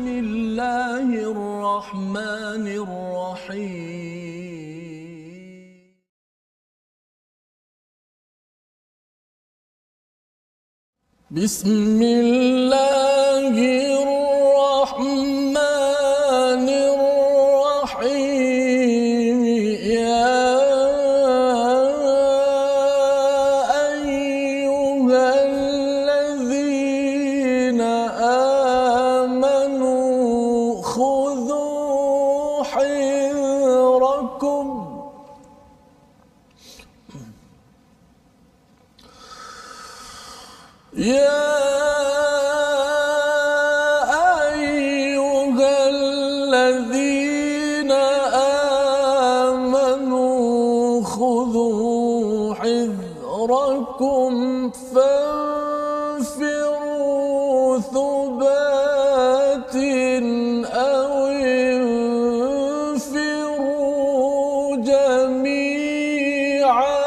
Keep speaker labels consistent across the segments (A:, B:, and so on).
A: الله الرحمن الرحيم بسم الله الرحمن الرحيم يا أيها الذين آمنوا خذوا حذركم يا أيها الذين آمنوا خذوا حذركم فانفروا ثبات أو انفروا جميعا.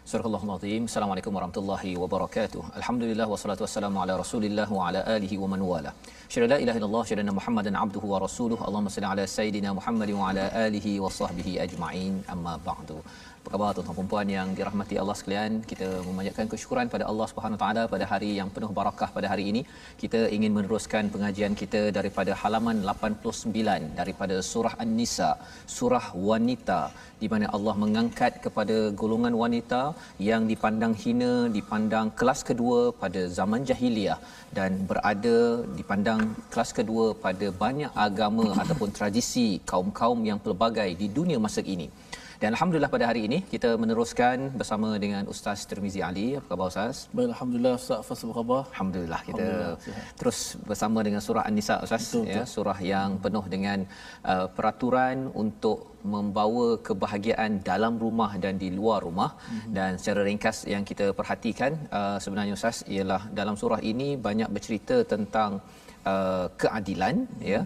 B: Surah Al-Azim. Assalamualaikum warahmatullahi wabarakatuh. Alhamdulillah wassalatu wassalamu ala Rasulillah wa ala alihi wa man wala. Syada la ilaha illallah syada Muhammadan abduhu wa rasuluhu. Allahumma salli ala sayidina Muhammad wa ala alihi wa sahbihi ajma'in. Amma ba'du. Apa khabar tuan-tuan dan puan yang dirahmati Allah sekalian? Kita memanjatkan kesyukuran pada Allah Subhanahu Wa Taala pada hari yang penuh barakah pada hari ini. Kita ingin meneruskan pengajian kita daripada halaman 89 daripada surah An-Nisa, surah wanita, di mana Allah mengangkat kepada golongan wanita yang dipandang hina, dipandang kelas kedua pada zaman jahiliah dan berada dipandang kelas kedua pada banyak agama ataupun tradisi kaum-kaum yang pelbagai di dunia masa ini. Dan alhamdulillah pada hari ini kita meneruskan bersama dengan Ustaz Tirmizi Ali. Apa khabar Ustaz?
A: Baik, alhamdulillah. Ustaz Fas, apa khabar?
B: Alhamdulillah kita terus bersama dengan surah An-Nisa Ustaz. Ya, surah yang penuh dengan peraturan untuk membawa kebahagiaan dalam rumah dan di luar rumah. Dan secara ringkas yang kita perhatikan sebenarnya Ustaz ialah dalam surah ini banyak bercerita tentang keadilan, ya,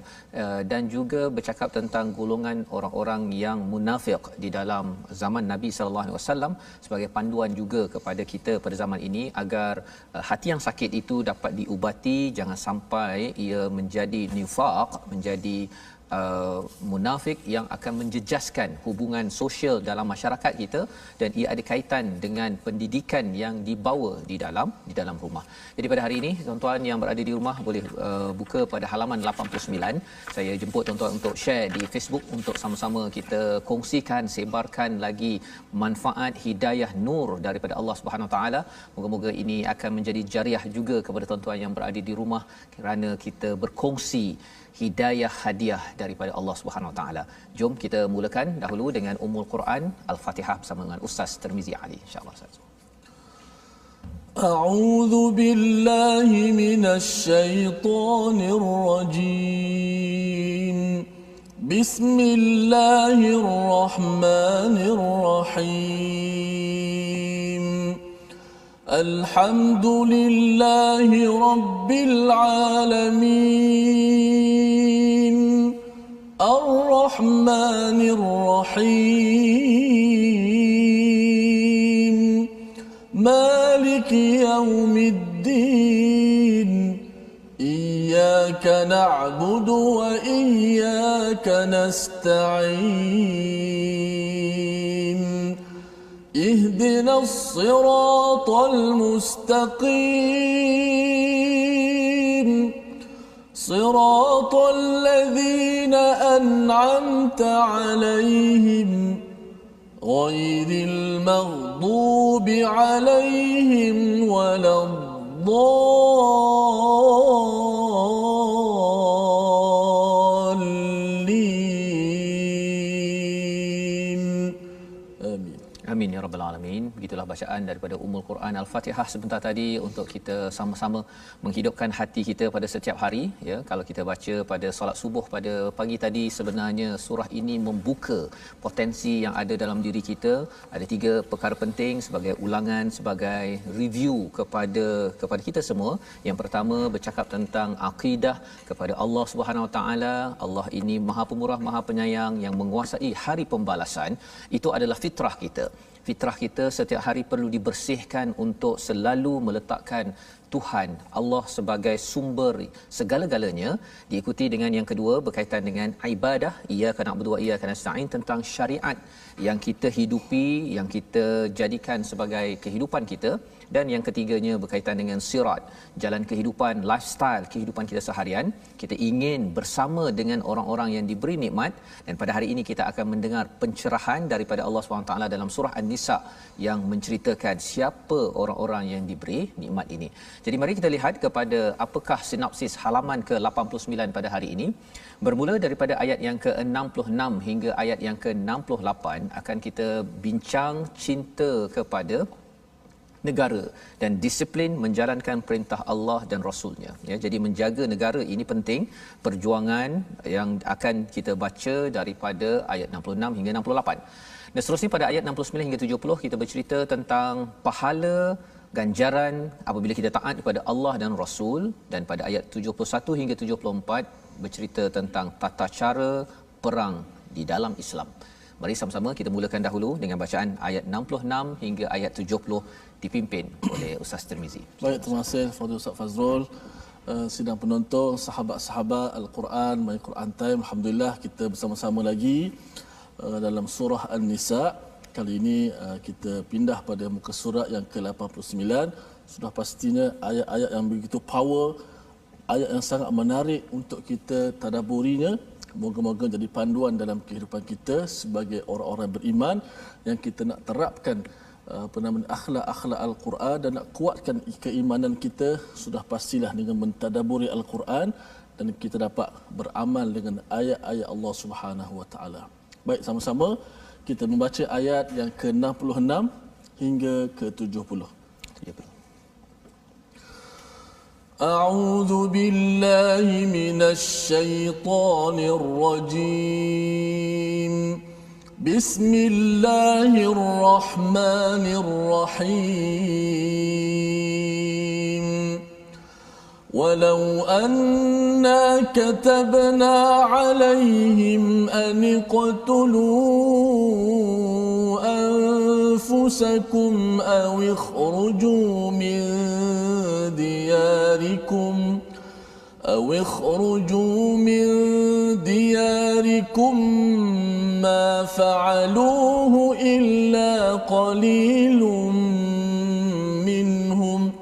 B: dan juga bercakap tentang golongan orang-orang yang munafik di dalam zaman Nabi sallallahu alaihi wasallam sebagai panduan juga kepada kita pada zaman ini agar hati yang sakit itu dapat diubati, jangan sampai ia menjadi nifaq, menjadi munafik yang akan menjejaskan hubungan sosial dalam masyarakat kita, dan ia ada kaitan dengan pendidikan yang dibawa di dalam rumah. Jadi pada hari ini tuan-tuan yang berada di rumah boleh buka pada halaman 89. Saya jemput tuan-tuan untuk share di Facebook untuk sama-sama kita kongsikan, sebarkan lagi manfaat hidayah nur daripada Allah Subhanahu Wa Taala. Moga-moga ini akan menjadi jariah juga kepada tuan-tuan yang berada di rumah kerana kita berkongsi hidayah hadiah daripada Allah Subhanahu Wa Taala. Jom kita mulakan dahulu dengan Ummul Quran Al-Fatihah bersama dengan Ustaz Tirmizi Ali, insya-Allah Ustaz.
A: A'udzu billahi minasy syaithanir rajim. Bismillahirrahmanirrahim. Alhamdulillahi rabbil alamin. Ar-Rahmanir Rahim. Maliki yaumiddin. Iyyaka na'budu wa iyyaka nasta'in. اهدنا الصراط المستقيم صراط الذين أنعمت عليهم غير المغضوب عليهم ولا الضالين. آمين.
B: Amin ya rabbal alamin. Begitulah bacaan daripada Ummul Quran Al-Fatihah sebentar tadi untuk kita sama-sama menghidupkan hati kita pada setiap hari, ya. Kalau kita baca pada solat subuh pada pagi tadi, sebenarnya surah ini membuka potensi yang ada dalam diri kita. Ada 3 perkara penting sebagai ulangan, sebagai review kepada kita semua. Yang pertama bercakap tentang akidah kepada Allah Subhanahu Wa Taala. Allah ini Maha Pemurah, Maha Penyayang yang menguasai hari pembalasan. Itu adalah fitrah kita. Fitrah kita setiap hari perlu dibersihkan untuk selalu meletakkan Tuhan, Allah sebagai sumber segala-galanya, diikuti dengan yang kedua berkaitan dengan ibadah, iyyaka na'budu wa iyyaka nasta'in, tentang syariat yang kita hidupi, yang kita jadikan sebagai kehidupan kita. Dan yang ketiganya berkaitan dengan sirat, jalan kehidupan, lifestyle kehidupan kita seharian. Kita ingin bersama dengan orang-orang yang diberi nikmat, dan pada hari ini kita akan mendengar pencerahan daripada Allah SWT dalam surah An-Nisa yang menceritakan siapa orang-orang yang diberi nikmat ini. Jadi mari kita lihat kepada apakah sinopsis halaman ke-89 pada hari ini. Bermula daripada ayat yang ke-66 hingga ayat yang ke-68 akan kita bincang cinta kepada negara dan disiplin menjalankan perintah Allah dan Rasulnya. Ya, jadi menjaga negara ini penting. Perjuangan yang akan kita baca daripada ayat 66 hingga 68. Dan seterusnya pada ayat 69 hingga 70 kita bercerita tentang pahala ganjaran apabila kita taat kepada Allah dan Rasul, dan pada ayat 71 hingga 74 bercerita tentang tata cara perang di dalam Islam. Mari sama-sama kita mulakan dahulu dengan bacaan ayat 66 hingga ayat 70 dipimpin oleh Ustaz Tirmizi.
A: Baik, terima kasih Fadil Ustaz Fazrul. Sidang penonton, sahabat-sahabat Al-Quran, My Quran Time, alhamdulillah kita bersama-sama lagi dalam surah An-Nisa. Kali ini kita pindah pada muka surat yang ke-89. Sudah pastinya ayat-ayat yang begitu power, ayat yang sangat menarik untuk kita tadabburinya. Moga-moga jadi panduan dalam kehidupan kita sebagai orang-orang beriman yang kita nak terapkan akhlak-akhlak Al-Quran dan nak kuatkan keimanan kita. Sudah pastilah dengan mentadabburi Al-Quran dan kita dapat beramal dengan ayat-ayat Allah Subhanahu Wa Taala. Baik, sama-sama kita membaca ayat yang ke-66 hingga ke-70. أعوذ بالله من الشيطان الرجيم بسم الله الرحمن الرحيم ولو أنا كتبنا عليهم أن اقتلوا أنفسكم أو اخرجوا من دياركم ما فعلوه إلا قليل منهم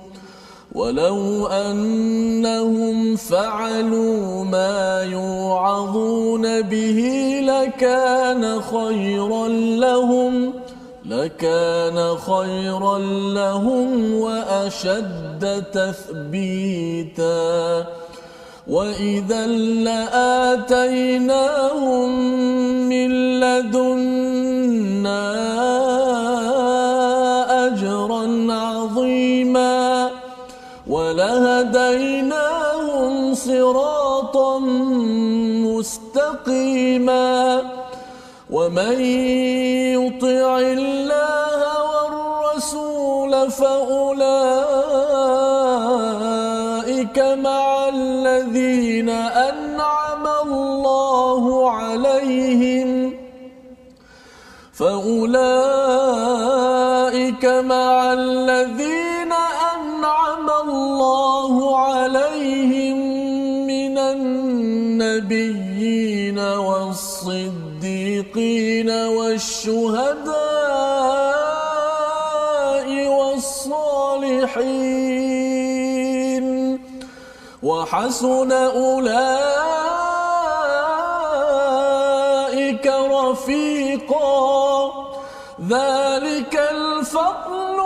A: ولو أنهم فعلوا ما يوعظون به لكان خيرا لهم وأشد تثبيتا وإذا لآتيناهم من لدنا أجرا عظيما ولهديناهم صراطا مستقيما ومن يطع الله والرسول فأولئك مع الذين أنعم الله عليهم من النبيين والصديقين والشهداء والصالحين وحسن أولئك رفيقا ذلك الفضل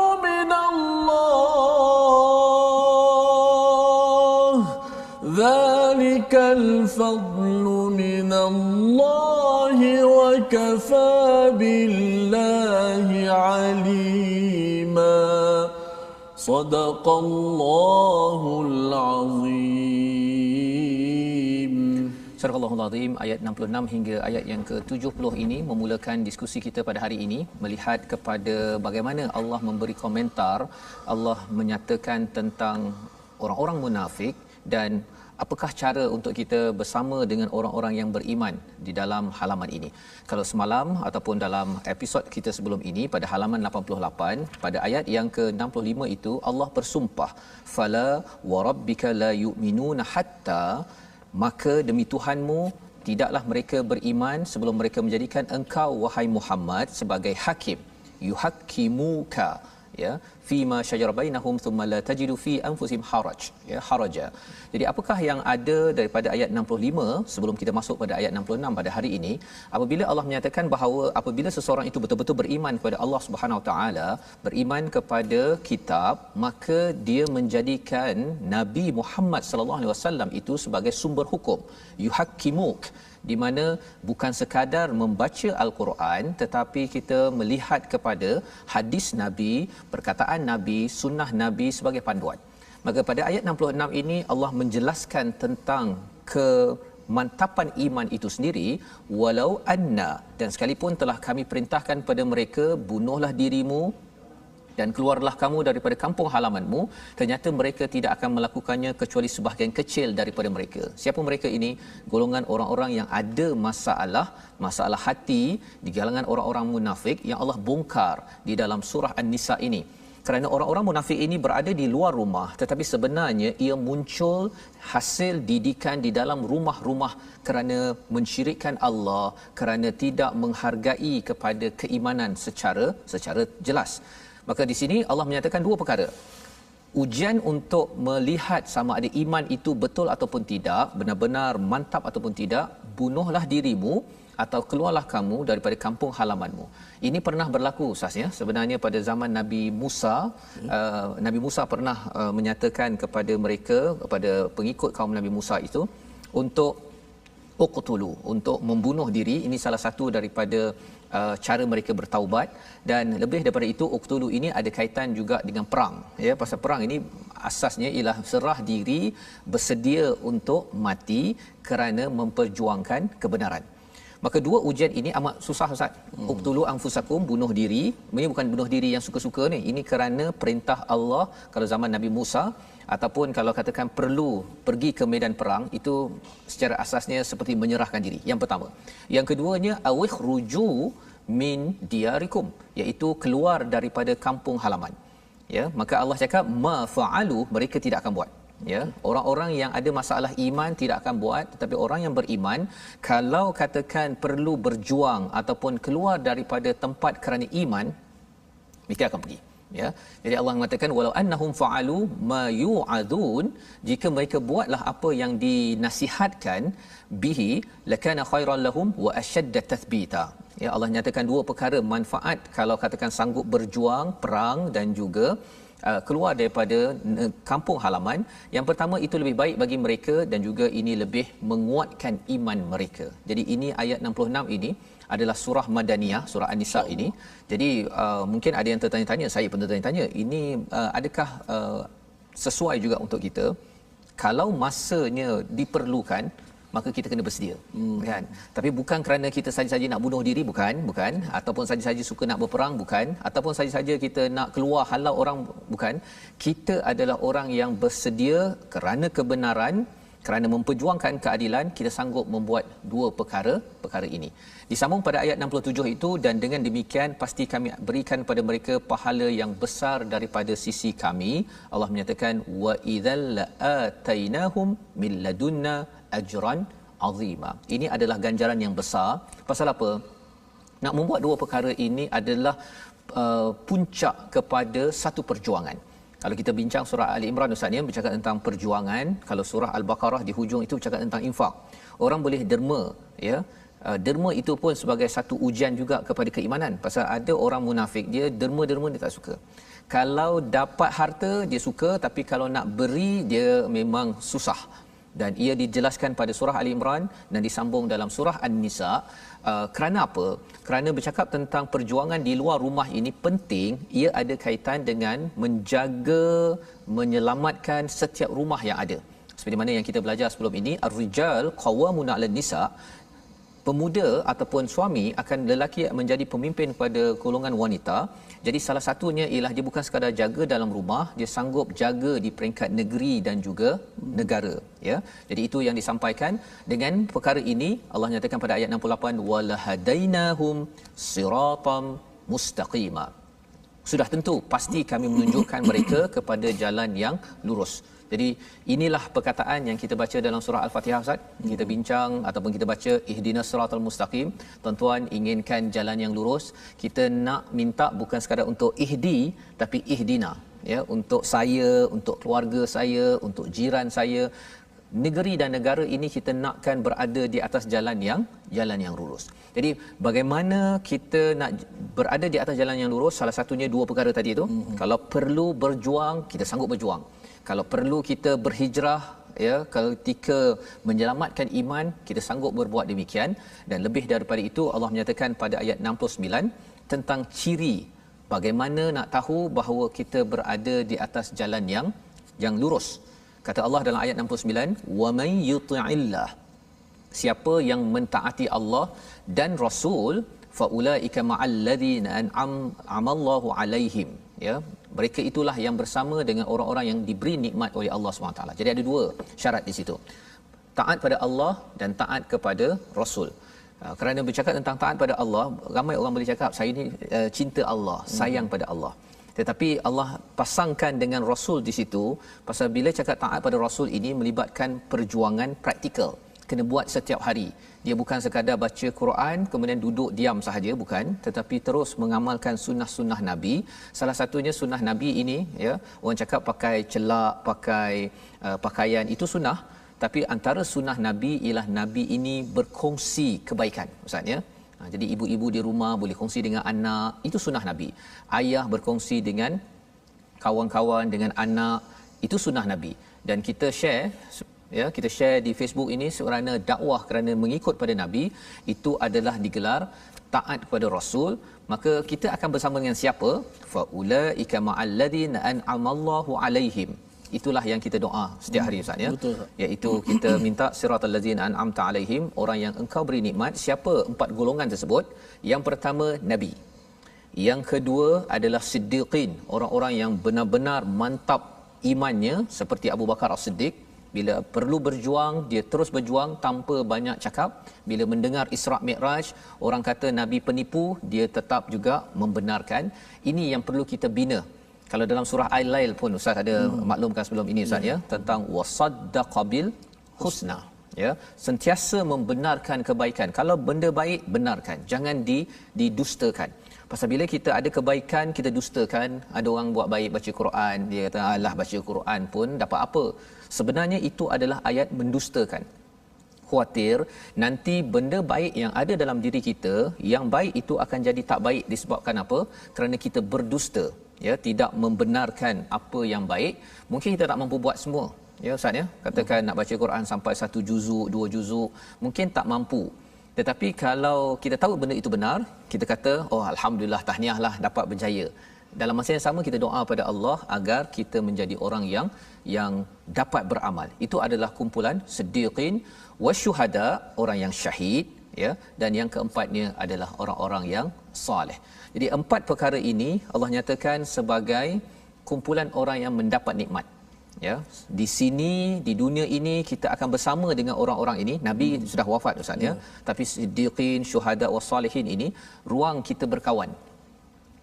A: من الله وكفى بالله عليما صدق الله العظيم.
B: Surah Al-Azim ayat 66 hingga ayat yang ke-70 ini memulakan diskusi kita pada hari ini, melihat kepada bagaimana Allah memberi komentar. Allah menyatakan tentang orang-orang munafik dan apakah cara untuk kita bersama dengan orang-orang yang beriman di dalam halaman ini. Kalau semalam ataupun dalam episod kita sebelum ini pada halaman 88 pada ayat yang ke-65 itu Allah bersumpah fala warabbika la yu'minuna hatta, maka demi Tuhanmu tidaklah mereka beriman sebelum mereka menjadikan engkau wahai Muhammad sebagai hakim, yuhakkimuka, ya, fima syajara bainahum thumma la tajidu fi anfusihim haraja. Jadi apakah yang ada daripada ayat 65 sebelum kita masuk pada ayat 66 pada hari ini, apabila Allah menyatakan bahawa apabila seseorang itu betul-betul beriman kepada Allah Subhanahu Wa Taala, beriman kepada kitab, maka dia menjadikan Nabi Muhammad sallallahu alaihi wasallam itu sebagai sumber hukum, yuhakkimuk, di mana bukan sekadar membaca al-Quran tetapi kita melihat kepada hadis Nabi, perkataan Nabi, sunnah Nabi sebagai panduan. Maka pada ayat 66 ini Allah menjelaskan tentang kemantapan iman itu sendiri, walau anna, dan sekalipun telah kami perintahkan pada mereka bunuhlah dirimu dan keluarlah kamu daripada kampung halamanmu, ternyata mereka tidak akan melakukannya kecuali sebahagian kecil daripada mereka. Siapa mereka ini? Golongan orang-orang yang ada masalah hati di kalangan orang-orang munafik yang Allah bongkar di dalam surah An-Nisa ini. Kerana orang-orang munafik ini berada di luar rumah, tetapi sebenarnya ia muncul hasil didikan di dalam rumah-rumah kerana mensyirikkan Allah, kerana tidak menghargai kepada keimanan secara jelas. Maka di sini Allah menyatakan dua perkara. Ujian untuk melihat sama ada iman itu betul ataupun tidak, benar-benar mantap ataupun tidak, bunuhlah dirimu atau keluarlah kamu daripada kampung halamanmu. Ini pernah berlaku Ustaz, sebenarnya pada zaman Nabi Musa. Nabi Musa pernah menyatakan kepada mereka, kepada pengikut kaum Nabi Musa itu, untuk uqtulu, untuk membunuh diri. Ini salah satu daripada cara mereka bertaubat. Dan lebih daripada itu, uqtulu ini ada kaitan juga dengan perang, ya. Pasal perang ini asasnya ialah serah diri, bersedia untuk mati kerana memperjuangkan kebenaran. Maka dua ujian ini amat susah Ustaz. Uqtulu anfusakum, bunuh diri. Ini bukan bunuh diri yang suka-suka ni. Ini kerana perintah Allah kalau zaman Nabi Musa, ataupun kalau katakan perlu pergi ke medan perang, itu secara asasnya seperti menyerahkan diri. Yang pertama. Yang keduanya awikhruju min diyarikum, iaitu keluar daripada kampung halaman. Ya, maka Allah cakap ma fa'alu, mereka tidak akan buat. Ya, orang-orang yang ada masalah iman tidak akan buat, tetapi orang yang beriman kalau katakan perlu berjuang ataupun keluar daripada tempat kerana iman, mereka akan pergi. Ya, jadi Allah mengatakan walau annahum fa'alu ma yu'adun, jika mereka buatlah apa yang dinasihatkan, bihi lakana khairan lahum wa ashadda tathbita. Ya, Allah nyatakan dua perkara manfaat kalau katakan sanggup berjuang perang dan juga keluar daripada kampung halaman. Yang pertama, itu lebih baik bagi mereka dan juga ini lebih menguatkan iman mereka. Jadi ini ayat 66 ini adalah surah Madaniyah, surah An-Nisa ini. Jadi mungkin ada yang tertanya-tanya, saya pun tertanya-tanya, ini adakah sesuai juga untuk kita? Kalau masanya diperlukan, maka kita kena bersedia, kan? Tapi bukan kerana kita saja-saja nak bunuh diri, bukan, ataupun saja-saja suka nak berperang, bukan, ataupun saja-saja kita nak keluar halau orang, bukan. Kita adalah orang yang bersedia kerana kebenaran, kerana memperjuangkan keadilan. Kita sanggup membuat dua perkara ini. Disambung pada ayat 67 itu, dan dengan demikian pasti kami berikan pada mereka pahala yang besar daripada sisi kami. Allah menyatakan wa idzal atainahum min ladunna ajran azima. Ini adalah ganjaran yang besar. Pasal apa? Nak membuat dua perkara ini adalah puncak kepada satu perjuangan. Kalau kita bincang surah Ali Imran Ustaz ni bercakap tentang perjuangan, kalau surah Al-Baqarah di hujung itu bercakap tentang infak. Orang boleh derma, ya. Derma itu pun sebagai satu ujian juga kepada keimanan. Pasal ada orang munafik, dia derma-derma dia tak suka. Kalau dapat harta dia suka, tapi kalau nak beri dia memang susah. Dan ia dijelaskan pada surah Ali Imran dan disambung dalam surah An-Nisa. Kerana apa? Kerana bercakap tentang perjuangan di luar rumah ini penting. Ia ada kaitan dengan menjaga, menyelamatkan setiap rumah yang ada. Seperti mana yang kita belajar sebelum ini, ar-rijal qawwamuna 'alan nisa. pemuda ataupun suami akan lelaki menjadi pemimpin kepada golongan wanita. Jadi salah satunya ialah dia bukan sekadar jaga dalam rumah, dia sanggup jaga di peringkat negeri dan juga negara, ya. Jadi itu yang disampaikan. Dengan perkara ini Allah nyatakan pada ayat 68, walahadainahum siratam mustaqima. Sudah tentu pasti kami menunjukkan mereka kepada jalan yang lurus. Jadi inilah perkataan yang kita baca dalam surah Al-Fatihah, Ustaz. Kita bincang ataupun kita baca ihdinas siratal mustaqim. Tuan-tuan inginkan jalan yang lurus, kita nak minta bukan sekadar untuk ihdi tapi ihdina, ya, untuk saya, untuk keluarga saya, untuk jiran saya. Negeri dan negara ini kita nakkan berada di atas jalan yang lurus. Jadi bagaimana kita nak berada di atas jalan yang lurus? Salah satunya dua perkara tadi itu. Kalau perlu berjuang, kita sanggup berjuang. Kalau perlu kita berhijrah, ya, ketika menyelamatkan iman, kita sanggup berbuat demikian. Dan lebih daripada itu Allah menyatakan pada ayat 69 tentang ciri bagaimana nak tahu bahawa kita berada di atas jalan yang lurus. Kata Allah dalam ayat 69, wa may yuti'illah, siapa yang mentaati Allah dan Rasul, fa ulaika ma'al ladzina an'ama Allahu alaihim, ya, mereka itulah yang bersama dengan orang-orang yang diberi nikmat oleh Allah SWT. Jadi ada dua syarat di situ. Taat pada Allah dan taat kepada Rasul. Kerana bercakap tentang taat pada Allah, ramai orang boleh cakap saya ni cinta Allah, sayang pada Allah. Tetapi Allah pasangkan dengan Rasul di situ, pasal bila cakap taat pada Rasul ini melibatkan perjuangan praktikal. Kena buat setiap hari. Dia bukan sekadar baca Quran kemudian duduk diam sahaja, bukan, tetapi terus mengamalkan sunnah-sunnah Nabi. Salah satunya sunnah Nabi ini, ya, orang cakap pakai celak, pakai pakaian, itu sunnah, tapi antara sunnah Nabi ialah Nabi ini berkongsi kebaikan, Ustaz, ya. Jadi ibu-ibu di rumah boleh kongsi dengan anak, itu sunnah Nabi. Ayah berkongsi dengan kawan-kawan, dengan anak, itu sunnah Nabi. Dan kita share, ya, kita share di Facebook ini kerana dakwah, kerana mengikut pada Nabi, itu adalah digelar taat kepada Rasul. Maka kita akan bersama dengan siapa? Fa ulaika ma'al ladzina an'ama Allahu alaihim. Itulah yang kita doa setiap hari, Ustaz, ya.
A: Betul.
B: Iaitu kita minta siratal ladzina an'amta alaihim, orang yang engkau beri nikmat. Siapa empat golongan tersebut? Yang pertama Nabi. Yang kedua adalah siddiqin, orang-orang yang benar-benar mantap imannya seperti Abu Bakar As-Siddiq. Bila perlu berjuang, dia terus berjuang tanpa banyak cakap. Bila mendengar Isra' Mi'raj, orang kata Nabi penipu, dia tetap juga membenarkan. Ini yang perlu kita bina. Kalau dalam surah Al-Lail pun Ustaz ada maklumkan sebelum ini, Ustaz, ya, tentang wasaddaqa bil husna, ya, sentiasa membenarkan kebaikan. Kalau benda baik, benarkan, jangan didustakan. Pasal bila kita ada kebaikan kita dustakan, ada orang buat baik baca Quran, dia kata alah baca Quran pun dapat apa? Sebenarnya itu adalah ayat mendustakan. Khawatir nanti benda baik yang ada dalam diri kita, yang baik itu akan jadi tak baik disebabkan apa? Kerana kita berdusta, ya, tidak membenarkan apa yang baik. Mungkin kita tak mampu buat semua, ya, Ustaz, ya. Katakan nak baca Quran sampai 1 juzuk, 2 juzuk, mungkin tak mampu. Tetapi kalau kita tahu benda itu benar, kita kata, oh alhamdulillah, tahniahlah dapat berjaya. Dalam masa yang sama kita doa pada Allah agar kita menjadi orang yang dapat beramal. Itu adalah kumpulan siddiqin wasyuhada, orang yang syahid, ya, dan yang keempatnya adalah orang-orang yang soleh. Jadi empat perkara ini Allah nyatakan sebagai kumpulan orang yang mendapat nikmat, ya. Di sini, di dunia ini kita akan bersama dengan orang-orang ini. Nabi sudah wafat, Ustaz, ya. Tapi siddiqin, syuhada wassalihin ini ruang kita berkawan.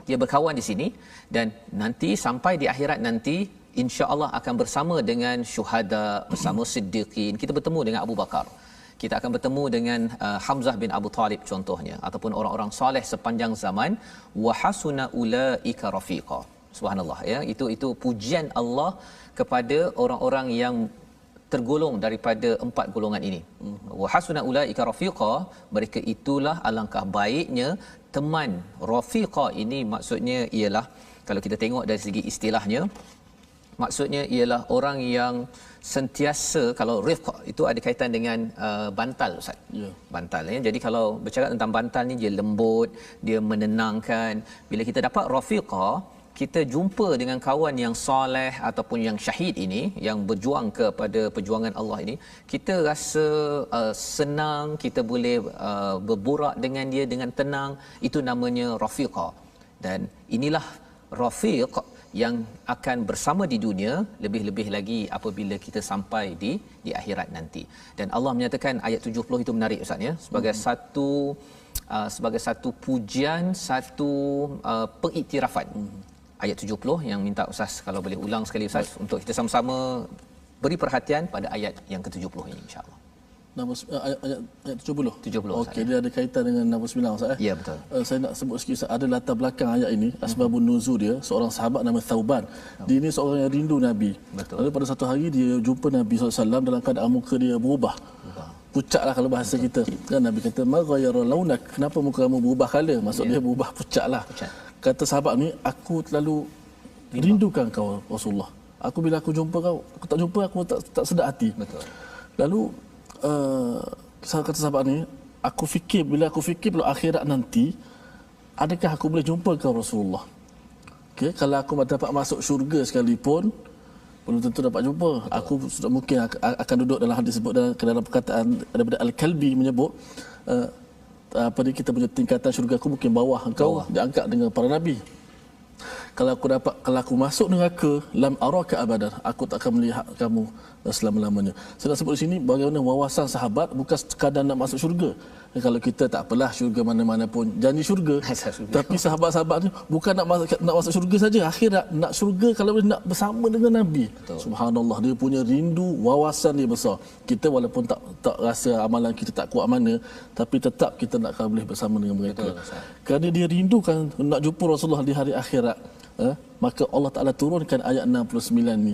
B: Dia berkawan di sini, dan nanti sampai di akhirat nanti insya-Allah akan bersama dengan syuhada, bersama siddiqin. Kita bertemu dengan Abu Bakar. Kita akan bertemu dengan Hamzah bin Abu Talib contohnya, ataupun orang-orang soleh sepanjang zaman. Wa hasuna ulaika rafiqa. Subhanallah, ya. Itu pujian Allah kepada orang-orang yang tergolong daripada empat golongan ini. Wa hasuna ulaika rafiqa, mereka itulah alangkah baiknya teman. Rafiqa ini maksudnya ialah, kalau kita tengok dari segi istilahnya, maksudnya ialah orang yang sentiasa, kalau rifq itu ada kaitan dengan bantal, Ustaz. Ya. Bantal, ya. Jadi kalau bercakap tentang bantal ni, dia lembut, dia menenangkan. Bila kita dapat rafiqa, kita jumpa dengan kawan yang soleh ataupun yang syahid ini, yang berjuang kepada perjuangan Allah ini, kita rasa senang, kita boleh berborak dengan dia dengan tenang. Itu namanya rafiqa. Dan inilah rafiq yang akan bersama di dunia, lebih-lebih lagi apabila kita sampai di akhirat nanti. Dan Allah menyatakan ayat 70 itu menarik Ustaz ya, sebagai satu pujian, satu pengiktirafan. Ayat 70 yang minta Ustaz kalau boleh ulang sekali Ustaz, untuk kita sama-sama beri perhatian pada ayat yang ke-70 ini insya-Allah.
A: Ayat 70.
B: 70.
A: Okey, dia ada kaitan dengan 69 Ustaz.
B: Ya, betul.
A: Saya nak sebut sikit Ustaz, ada latar belakang ayat ini, asbabun nuzul dia, seorang sahabat nama Thauban. Dia ini seorang yang rindu Nabi.
B: Betul.
A: Lalu pada satu hari dia jumpa Nabi SAW dalam keadaan muka dia berubah. Pucatlah kalau bahasa kita. Kan Nabi kata, "Ma ghayyara launak?" Kenapa muka kamu berubah kala? Maksud dia berubah pucatlah. Kata sahabat ni, "Aku terlalu rindukan kau Rasulullah. Bila aku jumpa kau, aku tak jumpa, aku tak sedar hati."
B: Betul.
A: Lalu kata sahabat ni, bila aku fikir pada akhirat nanti, adakah aku boleh jumpa kau Rasulullah? Okey, kalau aku dapat masuk syurga sekalipun, belum tentu dapat jumpa. Betul. Aku sudah mungkin akan duduk dalam hadis sebut dalam perkataan daripada Al-Kalbi menyebut kita punya tingkatan syurga aku mungkin bawah engkau, diangkat dengan para nabi. Kalau aku masuk neraka, lam araka abadan, aku tak akan melihat kamu selama-lamanya. Saya nak sebut di sini bagaimana wawasan sahabat bukan sekadar nak masuk syurga. Kalau kita tak apalah, syurga mana-mana pun janji syurga. Tapi sahabat-sahabat ni bukan nak masuk syurga saja, akhirat nak syurga, kalau boleh nak bersama dengan Nabi. Betul. Subhanallah, dia punya rindu, wawasan dia besar. Kita walaupun tak rasa amalan kita tak kuat mana, tapi tetap kita nak boleh bersama dengan mereka. Betul, kerana dia rindukan nak jumpa Rasulullah di hari akhirat. Maka Allah Ta'ala turunkan ayat 69 ni.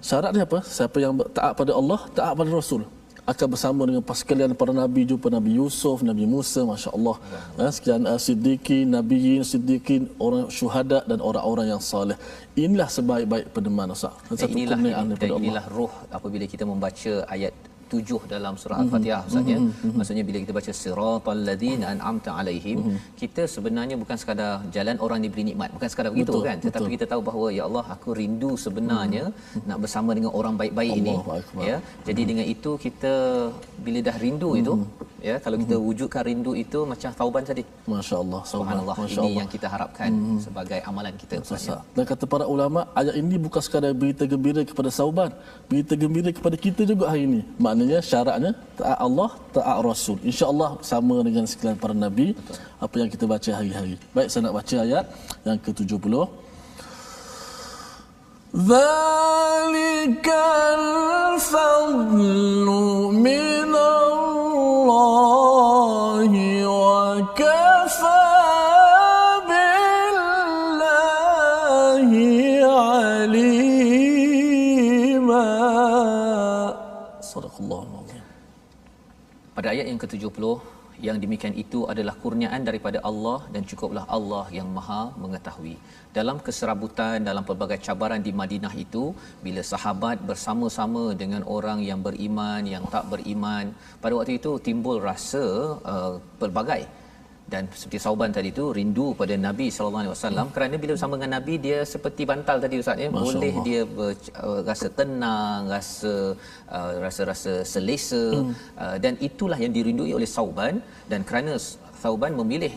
A: Syarat dia apa? Siapa yang taat pada Allah, taat pada Rasul, akan bersama dengan sekalian para Nabi. Jumpa Nabi Yusuf, Nabi Musa, Masya Allah. Sekian Siddiqin, Nabiyin, Siddiqin, orang syuhada dan orang-orang yang saleh. Inilah sebaik-baik pedoman Ustaz.
B: Inilah roh apabila kita membaca ayat 7 dalam surah Al-Fatihah Ustaz ya. Maksudnya bila kita baca siratal ladzina an'amta alaihim, kita sebenarnya bukan sekadar jalan orang diberi nikmat, bukan sekadar begitu kan, tetapi kita tahu bahawa ya Allah, aku rindu sebenarnya nak bersama dengan orang baik-baik ini ya. Jadi dengan itu kita bila dah rindu itu ya, kalau kita wujudkan rindu itu macam Thauban tadi, masya-Allah, subhanallah, ini yang kita harapkan sebagai amalan kita Ustaz ya.
A: Dan kata para ulama, ayat ini bukan sekadar berita gembira kepada Thauban, berita gembira kepada kita juga hari ini. Maknanya syaratnya taat Allah, taat Rasul. Insya-Allah sama dengan sekalian para nabi. Betul. Apa yang kita baca hari-hari. Baik, saya nak baca ayat yang ke-70. Zalikal fadlu minallahi wa kafa billahi alima.
B: Pada ayat yang ke-70, yang demikian itu adalah kurniaan daripada Allah dan cukuplah Allah yang Maha mengetahui. Dalam keserabutan, dalam pelbagai cabaran di Madinah itu, bila sahabat bersama-sama dengan orang yang beriman, yang tak beriman, pada waktu itu timbul rasa pelbagai. Dan seperti Thauban tadi itu rindu pada Nabi sallallahu alaihi wasallam, kerana bila bersama dengan Nabi dia seperti bantal tadi Ustaz ya, boleh dia rasa tenang, rasa selesa, dan itulah yang dirindui oleh Thauban. Dan kerana Thauban memilih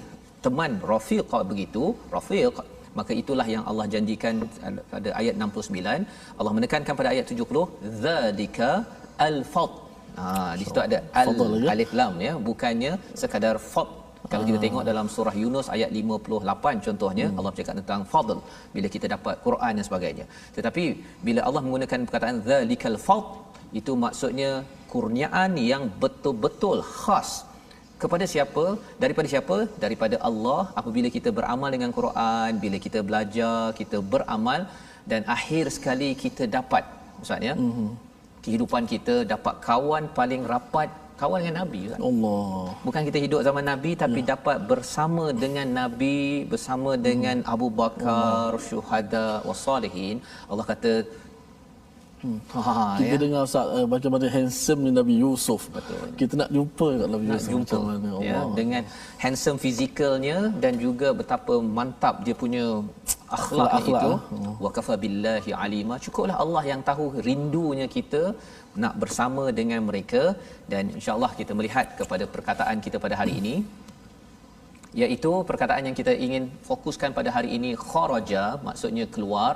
B: teman rafiq begitu, rafiq, maka itulah yang Allah janjikan pada ayat 69. Allah menekankan pada ayat 70, zalika al-fadl. Di situ ada alif lam ya, bukannya sekadar fadl. Kalau kita tengok dalam surah Yunus ayat 58 contohnya, Allah bercakap tentang fadl bila kita dapat Quran dan sebagainya. Tetapi bila Allah menggunakan perkataan zalikal fadl, itu maksudnya kurniaan yang betul-betul khas kepada siapa? Daripada siapa? Daripada Allah. Apabila kita beramal dengan Quran, bila kita belajar, kita beramal, dan akhir sekali kita dapat Ustaz ya, kehidupan kita dapat kawan paling rapat, kawan dengan Nabi Ustaz. Allah. Bukan kita hidup zaman Nabi, tapi dapat bersama dengan Nabi, bersama dengan Abu Bakar, syuhada wassalihin. Allah kata
A: kita dengar Ustaz bagaimana handsome ni Nabi Yusuf.
B: Betul.
A: Kita nak jumpa kat Nabi Yusuf macam mana
B: ya, dengan handsome fizikalnya dan juga betapa mantap dia punya akhlaknya itu, wa kafa billahi alima, cukuplah Allah yang tahu rindunya kita nak bersama dengan mereka. Dan insya-Allah kita melihat kepada perkataan kita pada hari ini, iaitu perkataan yang kita ingin fokuskan pada hari ini, kharaja maksudnya keluar,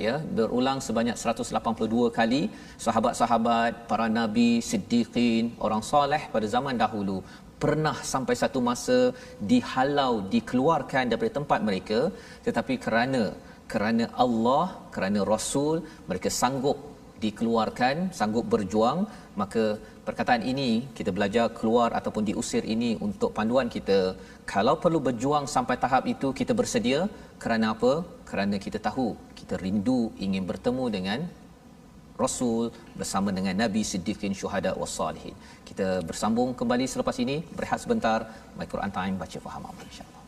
B: ya, berulang sebanyak 182 kali. Sahabat-sahabat, para nabi, siddiqin, orang soleh pada zaman dahulu pernah sampai satu masa dihalau, dikeluarkan daripada tempat mereka, tetapi kerana Allah, kerana Rasul, mereka sanggup dikeluarkan, sanggup berjuang. Maka perkataan ini kita belajar, keluar ataupun diusir ini untuk panduan kita. Kalau perlu berjuang sampai tahap itu, kita bersedia. Kerana apa? Kerana kita tahu, kita rindu ingin bertemu dengan Rasul, bersama dengan Nabi, Siddiqin, Syuhada wassalihin. Kita bersambung kembali selepas ini. Berehat sebentar. My Quran Time, baca faham amal, insya-Allah.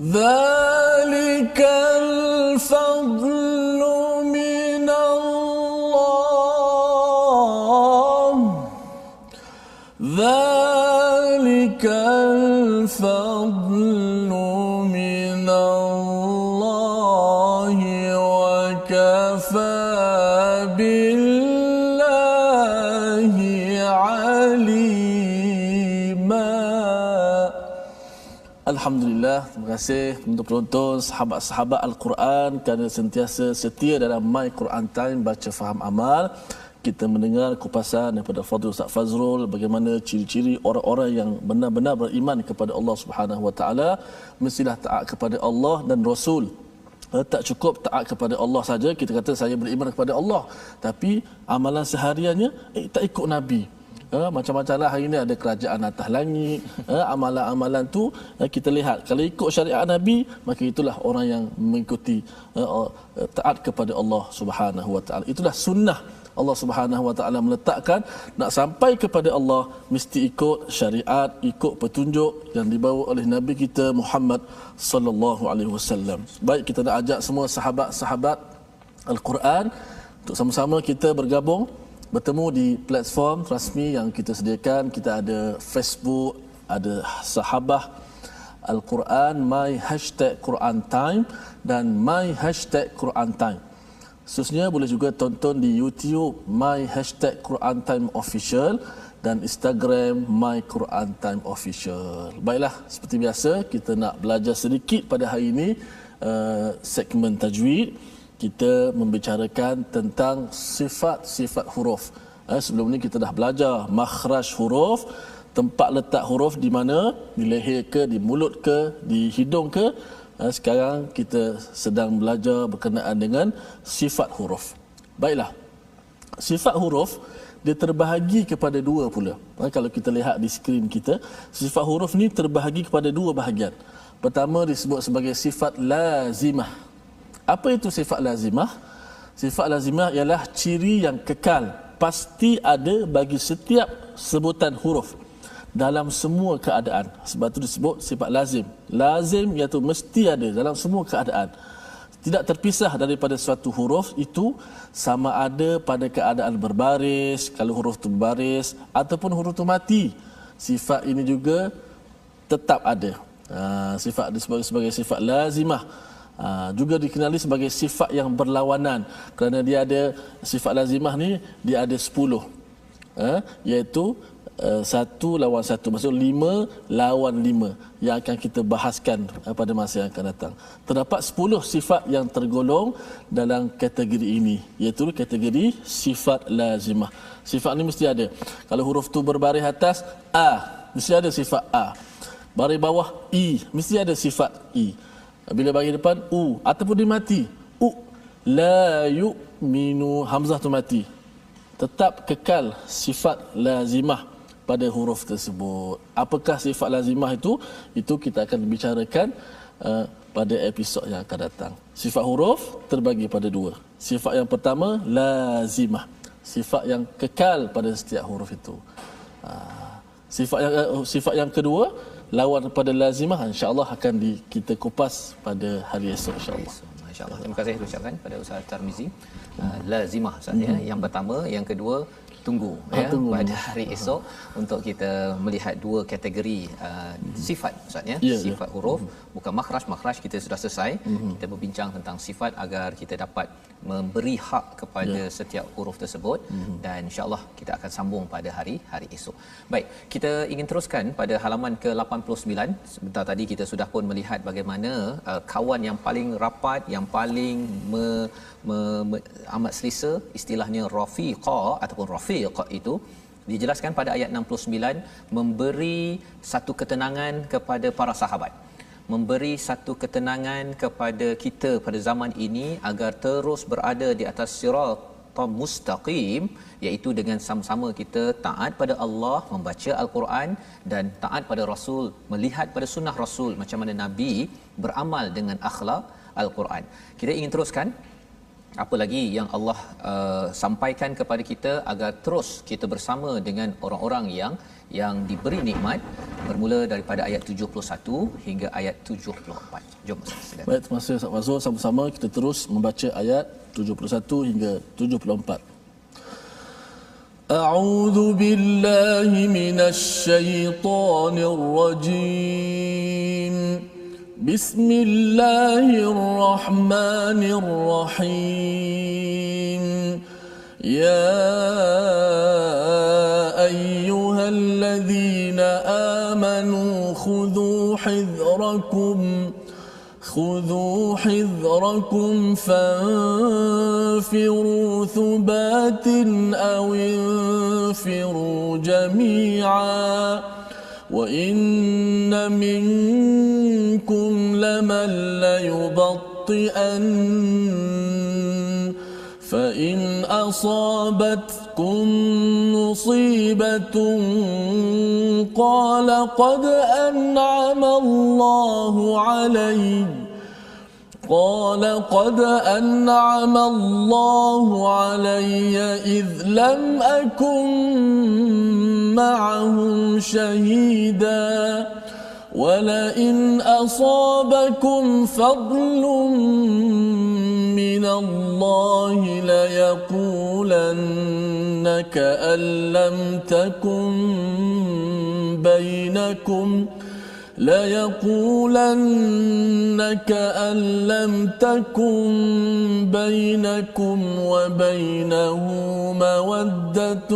A: ذلك الفضل من الله ذلك الفضل من الله وكفى بالله عليما. Alhamdulillah, terima kasih untuk penonton, sahabat-sahabat Al-Quran kerana sentiasa setia dalam My Quran Time, baca faham amal. Kita mendengar kupasan daripada Fadil Ustaz Fazrul bagaimana ciri-ciri orang-orang yang benar-benar beriman kepada Allah Subhanahu Wa Taala. Mestilah taat kepada Allah dan Rasul. Tak cukup taat kepada Allah saja, kita kata saya beriman kepada Allah, tapi amalan sehariannya tak ikut Nabi. Macam-macam lah hari ini, ada kerajaan atas langit, amalan-amalan tu kita lihat kalau ikut syariat Nabi, maka itulah orang yang mengikuti taat kepada Allah Subhanahu Wa Taala. Itulah sunnah Allah Subhanahu Wa Taala meletakkan, nak sampai kepada Allah mesti ikut syariat, ikut petunjuk yang dibawa oleh Nabi kita Muhammad sallallahu alaihi wasallam. Baik, kita nak ajak semua sahabat-sahabat Al-Quran untuk sama-sama kita bergabung, bertemu di platform rasmi yang kita sediakan. Kita ada Facebook, ada Sahabah Al-Quran, My #Quran Time dan My #Quran Time. Khususnya boleh juga tonton di YouTube My #Quran Time Official dan Instagram My Quran Time Official. Baiklah, seperti biasa kita nak belajar sedikit pada hari ini segmen tajwid. Kita membicarakan tentang sifat-sifat huruf. Sebelum ni kita dah belajar makhraj huruf, tempat letak huruf di mana, di leher ke, di mulut ke, di hidung ke. Sekarang kita sedang belajar berkenaan dengan sifat huruf. Baiklah, sifat huruf dia terbahagi kepada dua pula. Kalau kita lihat di skrin kita, sifat huruf ni terbahagi kepada dua bahagian. Pertama disebut sebagai sifat lazimah. Apa itu sifat lazimah? Sifat lazimah ialah ciri yang kekal, pasti ada bagi setiap sebutan huruf dalam semua keadaan. Sebab itu disebut sifat lazim. Lazim iaitu mesti ada dalam semua keadaan. Tidak terpisah daripada suatu huruf itu, sama ada pada keadaan berbaris, kalau huruf itu berbaris, ataupun huruf itu mati. Sifat ini juga tetap ada. Sifat disebut sebagai sifat lazimah. Juga dikenali sebagai sifat yang berlawanan, kerana dia ada sifat lazimah ni, dia ada 10, iaitu 1 lawan 1, maksud 5 lawan 5 yang akan kita bahaskan pada masa yang akan datang. Terdapat 10 sifat yang tergolong dalam kategori ini, iaitu kategori sifat lazimah. Sifat ni mesti ada. Kalau huruf tu berbaris atas A, mesti ada sifat A. Baris bawah I, mesti ada sifat I. Bila bagi depan U, ataupun dia mati, U la yu'minu, hamzah tu mati, tetap kekal sifat lazimah pada huruf tersebut. Apakah sifat lazimah itu? Itu kita akan bicarakan pada episod yang akan datang. Sifat huruf terbagi pada dua. Sifat yang pertama lazimah, sifat yang kekal pada setiap huruf itu. Sifat yang kedua lawan pada lazimah, insya-Allah akan kita kupas pada hari esok, insya-Allah.
B: Masya-Allah. Terima kasih ucapkan pada Ustaz Tarmizi. Lazimah saja yang pertama, yang kedua tunggu pada hari esok untuk kita melihat dua kategori sifat Ustaz sifat huruf, bukan makhraj kita sudah selesai. Kita berbincang tentang sifat agar kita dapat memberi hak kepada setiap huruf tersebut, dan insya-Allah kita akan sambung pada hari esok. Baik, kita ingin teruskan pada halaman ke-89. Sebentar tadi kita sudah pun melihat bagaimana kawan yang paling rapat, yang paling amat selesa, istilahnya rafiqa ataupun rafiq itu dijelaskan pada ayat 69, memberi satu ketenangan kepada para sahabat, memberi satu ketenangan kepada kita pada zaman ini agar terus berada di atas siratal mustaqim, iaitu dengan sama-sama kita taat pada Allah, membaca al-Quran, dan taat pada Rasul, melihat pada sunnah Rasul macam mana Nabi beramal dengan akhlak al-Quran. Kita ingin teruskan apa lagi yang Allah sampaikan kepada kita agar terus kita bersama dengan orang-orang yang diberi nikmat, bermula daripada ayat 71 hingga ayat 74. Jom silakan.
A: Baik, terima kasih Ustaz Fazrul. Sama-sama kita terus membaca ayat 71 hingga 74. A'udzu billahi minasy syaithanir rajim. بسم الله الرحمن الرحيم يا أيها الذين آمنوا خذوا حذركم فانفروا ثبات أو انفروا جميعا وإن منكم لمن ليبطئن فإن أصابتكم مصيبة قال قد أنعم الله علي إذ لم أكن معهم شهيدا ولئن أصابكم فضل من الله ليقولن كأن لم تكن بينكم وبينه مودة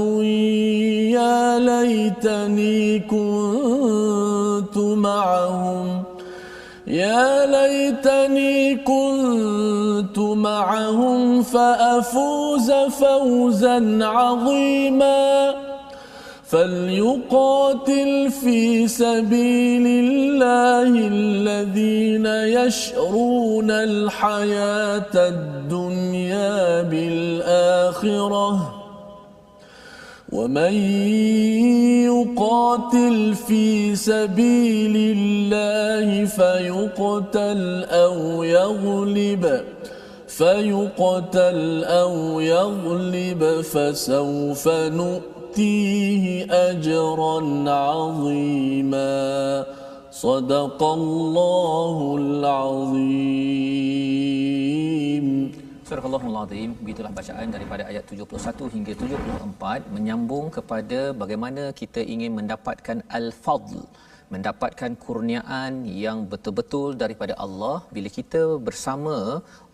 A: يا ليتني كنت معهم فأفوز فوزا عظيما فليقاتل في سبيل الله الذين يشرون الحياة الدنيا بالآخرة ومن يقاتل في سبيل الله فيقتل أو يغلب فسوف نؤتيه أجرا عظيما صدق الله العظيم.
B: Surah Al-Allahul Azim. Begitulah bacaan daripada ayat 71 hingga 74, menyambung kepada bagaimana kita ingin mendapatkan al-fadl, mendapatkan kurniaan yang betul-betul daripada Allah bila kita bersama